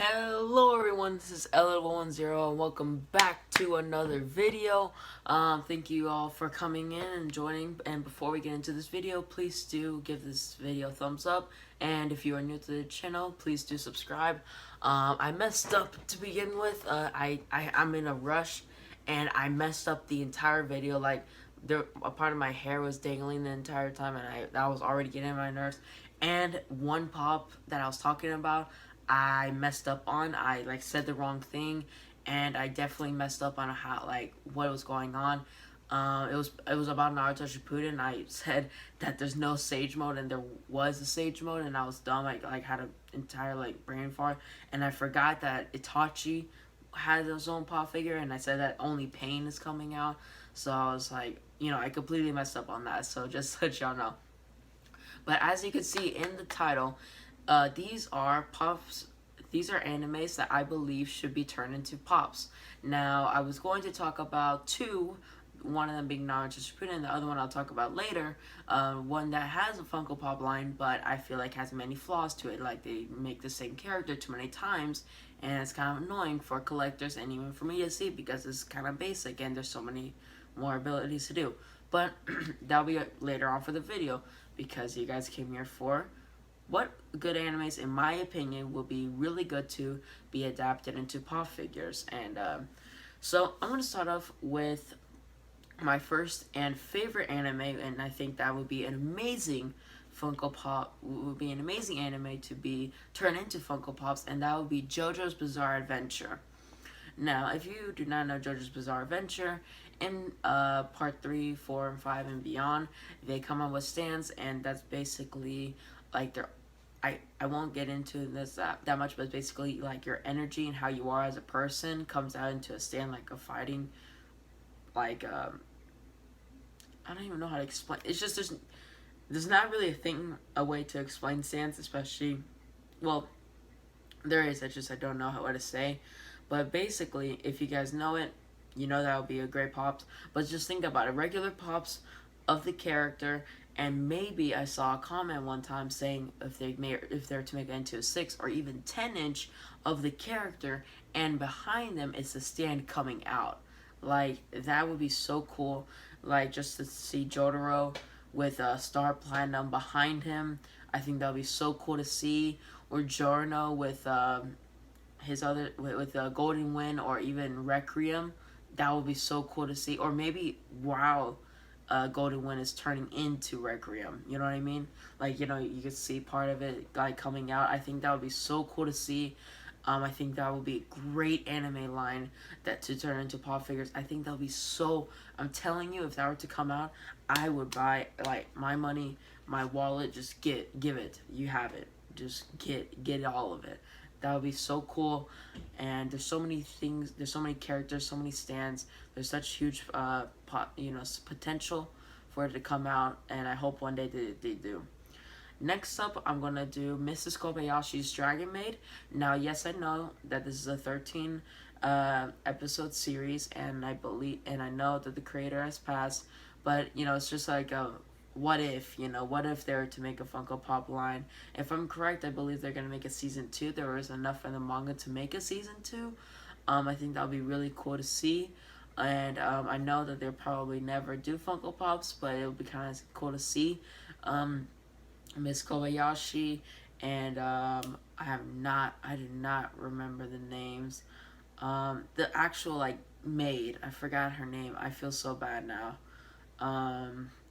Hello everyone, this is Ella110 and welcome back to another video. Thank you all for coming in and joining, and before we get into this video, please do give this video a thumbs up, and if you are new to the channel, please do subscribe. I messed up to begin with. I'm in a rush and I messed up the entire video. Like, a part of my hair was dangling the entire time, and that was already getting on my nerves. And one pop that I was talking about, I messed up on. I said the wrong thing, and I definitely messed up on how what was going on. It was about Naruto Shippuden. I said that there's no Sage mode, and there was a Sage mode, and I was dumb. I had an entire brain fart, and I forgot that Itachi had his own pop figure, and I said that only Pain is coming out. So I was like, I completely messed up on that. So just to let y'all know. But as you can see in the title, these are pops. These are animes that I believe should be turned into pops. Now, I was going to talk about two. One of them being Naruto Shippuden, and the other one I'll talk about later. One that has a Funko Pop line, but I feel like has many flaws to it. Like, they make the same character too many times, and it's kind of annoying for collectors and even for me to see because it's kind of basic and there's so many more abilities to do. But that'll be later on for the video because you guys came here for what good animes, in my opinion, will be really good to be adapted into pop figures. And so I'm going to start off with my first and favorite anime, and I think that would be an amazing Funko Pop, would be an amazing anime to be turned into Funko Pops, and that would be JoJo's Bizarre Adventure. Now, if you do not know JoJo's Bizarre Adventure, in part 3, 4, and 5 and beyond, they come up with stands, and that's basically like their I won't get into this that much, but basically like your energy and how you are as a person comes out into a stand, like a fighting, like I don't even know how to explain. It's just there's not really a way to explain stands, especially, well, there is. I don't know what to say, but basically, if you guys know it, you know that would be a great pops. But just think about it, regular pops of the character. And maybe I saw a comment one time saying if they're to make it into a 6 or even 10-inch of the character, and behind them is the stand coming out. Like, that would be so cool. Like, just to see Jotaro with Star Platinum behind him. I think that would be so cool to see. Or Giorno with his other with Golden Wind, or even Requiem. That would be so cool to see. Or maybe wow, Golden Wind is turning into Requiem. You know what I mean? Like, you could see part of it like coming out. I think that would be so cool to see. I think that would be a great anime line that to turn into pop figures. I think that would be so. I'm telling you, if that were to come out, I would buy, like, my money, my wallet. Just give it. You have it. Just get all of it. That would be so cool. And there's so many things. There's so many characters. So many stands. There's such huge potential for it to come out. And I hope one day they do. Next up, I'm going to do Mrs. Kobayashi's Dragon Maid. Now, yes, I know that this is a 13 episode series, and I know that the creator has passed, but, it's just like a what if, what if they were to make a Funko Pop line. If I'm correct, I believe they're going to make a season 2. There was enough in the manga to make a season 2. I think that would be really cool to see. And I know that they'll probably never do Funko Pops, but it would be kind of cool to see. Miss Kobayashi, and I did not remember the names. The actual maid, I forgot her name. I feel so bad now.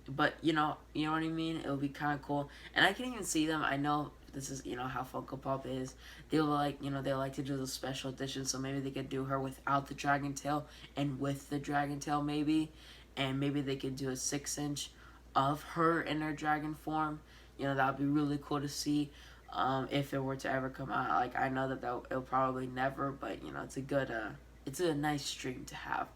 But you know what I mean. It would be kind of cool, and I can even see them. I know this is how Funko Pop is. They like to do the special edition, so maybe they could do her without the dragon tail and with the dragon tail maybe, and maybe they could do a 6-inch of her in her dragon form. That would be really cool to see if it were to ever come out. Like, I know that it'll probably never, but it's a nice dream to have.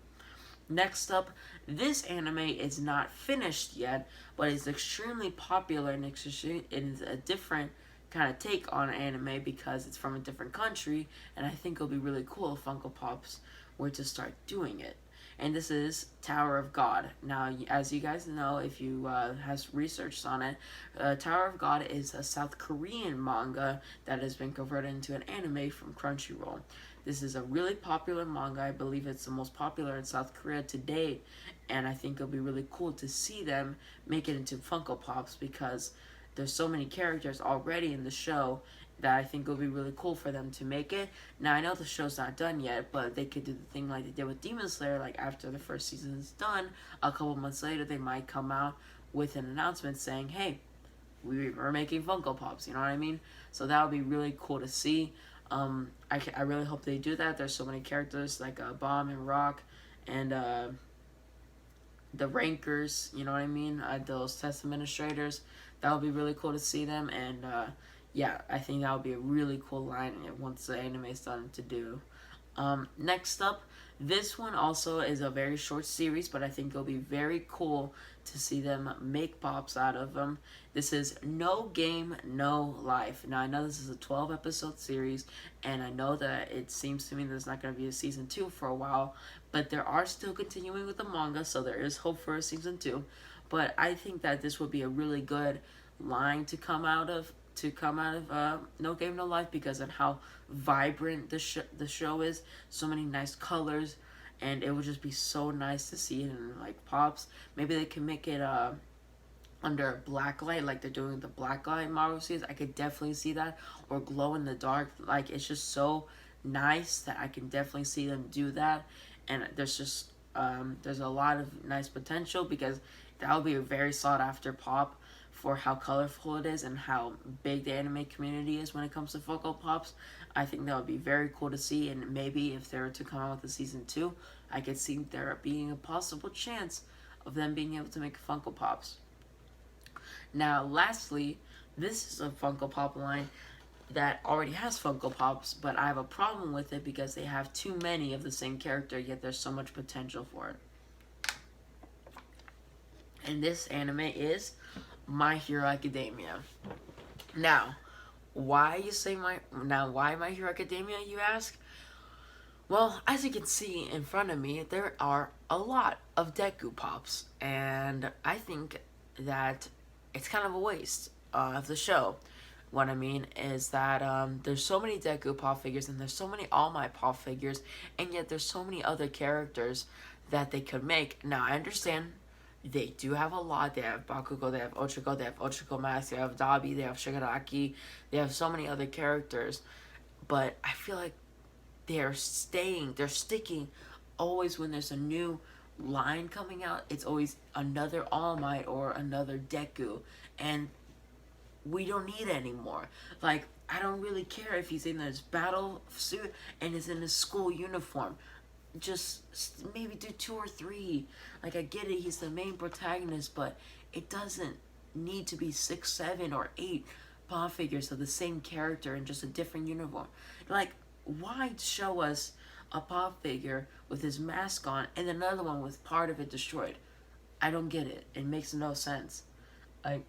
Next up, this anime is not finished yet, but it's extremely popular, and it's a different kind of take on anime because it's from a different country, and I think it'll be really cool if Funko Pops were to start doing it. and this is Tower of God. Now, as you guys know, if you has researched on it, Tower of God is a South Korean manga that has been converted into an anime from Crunchyroll. This is a really popular manga. I believe it's the most popular in South Korea to date, and I think it'll be really cool to see them make it into Funko Pops because there's so many characters already in the show that I think it'll be really cool for them to make it. Now, I know the show's not done yet, but they could do the thing like they did with Demon Slayer, like after the first season is done, a couple months later, they might come out with an announcement saying, hey, we're making Funko Pops, you know what I mean? So that would be really cool to see. I really hope they do that. There's so many characters like Bomb and Rock and the Rankers, you know what I mean? Those test administrators. That would be really cool to see them. And yeah, I think that would be a really cool line once the anime is done to do. Next up, this one also is a very short series, but I think it'll be very cool to see them make pops out of them. This is No Game, No Life. Now, I know this is a 12-episode series, and I know that it seems to me there's not going to be a season 2 for a while, but they are still continuing with the manga, so there is hope for a season 2. But I think that this would be a really good line to come out of No Game No Life because of how vibrant the show is. So many nice colors, and it would just be so nice to see it in like pops. Maybe they can make it under black light like they're doing the black light Marvel series. I could definitely see that, or glow in the dark. Like, it's just so nice that I can definitely see them do that. And there's just there's a lot of nice potential because that would be a very sought after pop for how colorful it is and how big the anime community is when it comes to Funko Pops. I think that would be very cool to see, and maybe if they were to come out with a season 2, I could see there being a possible chance of them being able to make Funko Pops. Now, lastly, this is a Funko Pop line that already has Funko Pops, but I have a problem with it because they have too many of the same character, yet there's so much potential for it. And this anime is My Hero Academia. Now, why My Hero Academia, you ask? Well, as you can see in front of me, there are a lot of Deku Pops, and I think that it's kind of a waste of the show. What I mean is that there's so many Deku Pop figures, and there's so many All Might Pop figures, and yet there's so many other characters that they could make. Now, I understand they do have a lot. They have Bakugo, they have Ochako, they have Ochako Mask, they have Dabi, they have Shigaraki, they have so many other characters. But I feel like they're sticking always when there's a new line coming out. It's always another All Might or another Deku. And we don't need it anymore. Like, I don't really care if he's in his battle suit and is in his school uniform. Just maybe do 2 or 3. Like, I get it, he's the main protagonist, but it doesn't need to be 6, 7, or 8 pop figures of the same character in just a different uniform. Like, why show us a pop figure with his mask on and another one with part of it destroyed? I don't get it. It makes no sense. Like,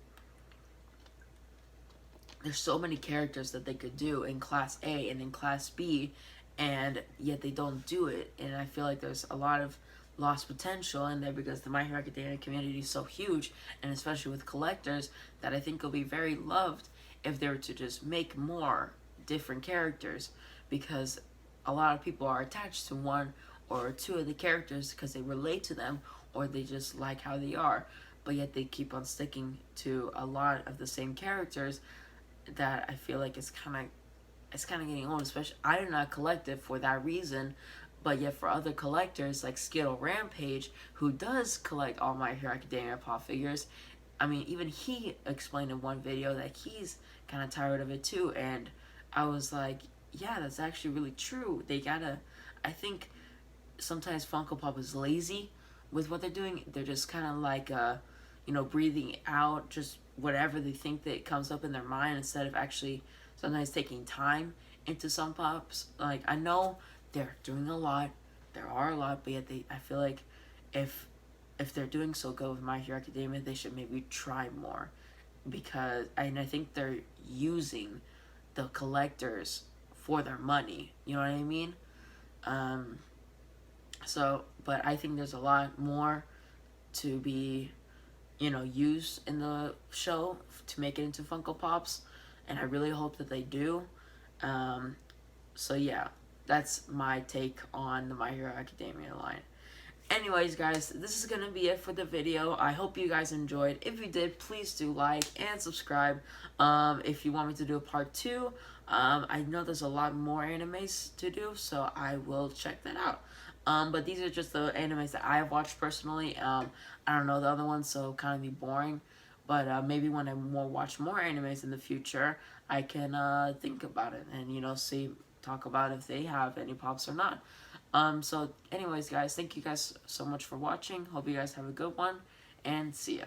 there's so many characters that they could do in Class A and in Class B, and yet they don't do it. And I feel like there's a lot of lost potential in there because the My Hero Academia community is so huge, and especially with collectors, that I think will be very loved if they were to just make more different characters, because a lot of people are attached to 1 or 2 of the characters because they relate to them or they just like how they are, but yet they keep on sticking to a lot of the same characters that I feel like it's kind of getting old. Especially, I do not collect it for that reason, but yet for other collectors like Skittle Rampage, who does collect all My Hero Academia pop figures, I mean, even he explained in one video that he's kind of tired of it too, and I was like, yeah, that's actually really true. I think sometimes Funko Pop is lazy with what they're doing. They're just kind of like, breathing out just whatever they think that comes up in their mind instead of actually sometimes taking time into some pops. Like, I know they're doing a lot, there are a lot, but yet I feel like if they're doing so good with My Hero Academia, they should maybe try more, because I think they're using the collectors for their money. You know what I mean? So, but I think there's a lot more to be, used in the show to make it into Funko Pops, and I really hope that they do. Um, so yeah, that's my take on the My Hero Academia line. Anyways, guys, this is gonna be it for the video. I hope you guys enjoyed. If you did, please do like and subscribe. If you want me to do a part 2, I know there's a lot more animes to do, so I will check that out. But these are just the animes that I have watched personally. I don't know the other ones, so kind of be boring. But maybe when I watch more animes in the future, I can think about it and talk about if they have any pops or not. So anyways, guys, thank you guys so much for watching. Hope you guys have a good one, and see ya.